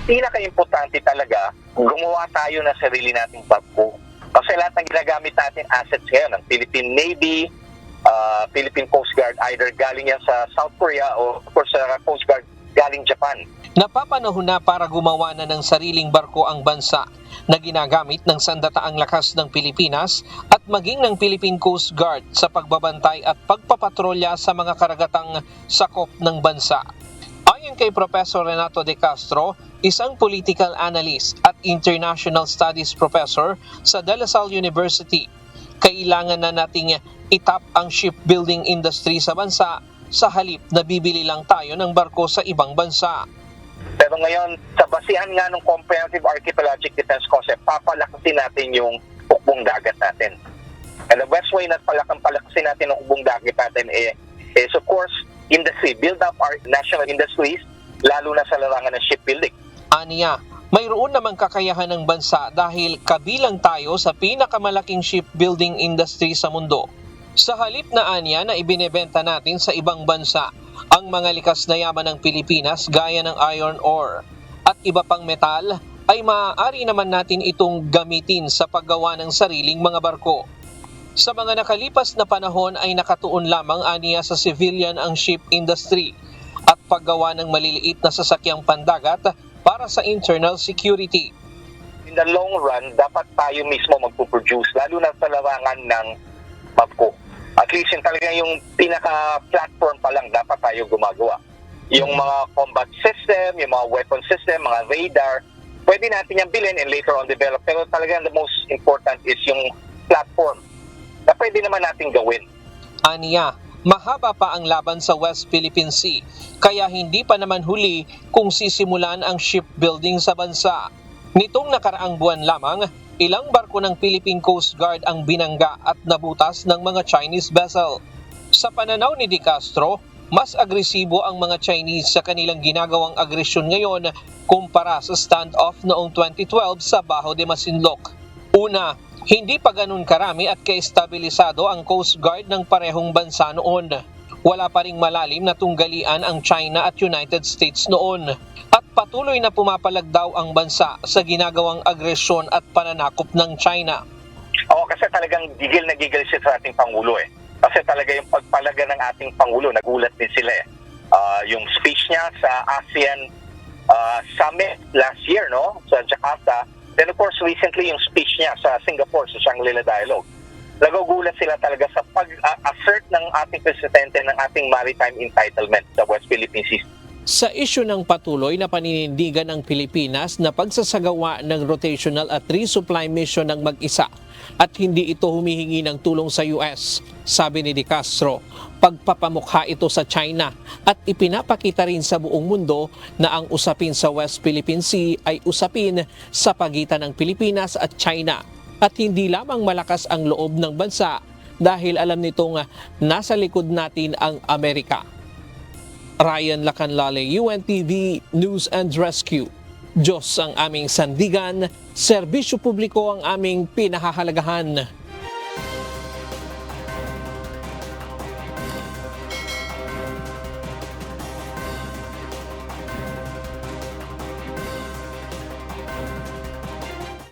pinaka-importante talaga, gumawa tayo ng sarili nating barko. Kasi lahat ng ginagamit natin assets ngayon ng Philippine Navy, Philippine Coast Guard, either galing yan sa South Korea o of course sa Coast Guard galing Japan. Napapanahon na para gumawa na ng sariling barko ang bansa na ginagamit ng sandataang lakas ng Pilipinas at maging ng Philippine Coast Guard sa pagbabantay at pagpapatrolya sa mga karagatang sakop ng bansa. Ayon kay Professor Renato De Castro, isang political analyst at international studies professor sa De La Salle University, kailangan na nating itap ang shipbuilding industry sa bansa sa halip na bibili lang tayo ng barko sa ibang bansa. Pero ngayon, sa basihan nga ng Comprehensive Archipelagic Defense Concept, papalakasin natin yung hukbong dagat natin. And the best way na palakasin natin ang hukbong dagat natin is of course, industry. Build up our national industries, lalo na sa larangan ng shipbuilding. Aniya, mayroon namang kakayahan ng bansa dahil kabilang tayo sa pinakamalaking shipbuilding industry sa mundo. Sa halip na anya na ibinebenta natin sa ibang bansa ang mga likas na yaman ng Pilipinas gaya ng iron ore at iba pang metal, ay maaari naman natin itong gamitin sa paggawa ng sariling mga barko. Sa mga nakalipas na panahon ay nakatuon lamang aniya sa civilian ang ship industry at paggawa ng maliliit na sasakyang pandagat para sa internal security. In the long run, dapat tayo mismo magpuproduce, lalo na sa larangan ng barko. At least yung talaga yung pinaka-platform pa lang dapat tayo gumagawa. Yung mga combat system, yung mga weapon system, mga radar, pwede natin yung bilhin and later on develop. Pero talaga the most important is yung platform na pwede naman natin gawin. Aniya, mahaba pa ang laban sa West Philippine Sea, kaya hindi pa naman huli kung sisimulan ang shipbuilding sa bansa. Nitong nakaraang buwan lamang, ilang barko ng Philippine Coast Guard ang binangga at nabutas ng mga Chinese vessel. Sa pananaw ni De Castro, mas agresibo ang mga Chinese sa kanilang ginagawang agresyon ngayon kumpara sa standoff noong 2012 sa Bajo de Masinloc. Una, hindi pa ganun karami at kaestabilisado ang Coast Guard ng parehong bansa noon. Wala pa ring malalim na tunggalian ang China at United States noon. At patuloy na pumapalag daw ang bansa sa ginagawang agresyon at pananakop ng China. Oo, kasi talagang gigil na gigil siya sa ating Pangulo eh. Kasi talaga yung pagpalaga ng ating Pangulo, nagulat din sila eh. Yung speech niya sa ASEAN Summit last year, no? Sa Jakarta. Then of course, recently yung speech niya sa Singapore, sa Shangri-La Dialogue. Nagugulat sila talaga sa pag-assert ng ating presidente ng ating maritime entitlement sa West Philippine Sea. Sa isyu ng patuloy na paninindigan ng Pilipinas na pagsasagawa ng rotational at resupply mission ng mag-isa at hindi ito humihingi ng tulong sa US, sabi ni De Castro, pagpapamukha ito sa China at ipinapakita rin sa buong mundo na ang usapin sa West Philippine Sea ay usapin sa pagitan ng Pilipinas at China at hindi lamang malakas ang loob ng bansa dahil alam nitong nasa likod natin ang Amerika. Ryan Lacanlale, UNTV News and Rescue. Diyos ang aming sandigan, serbisyo publiko ang aming pinahahalagahan.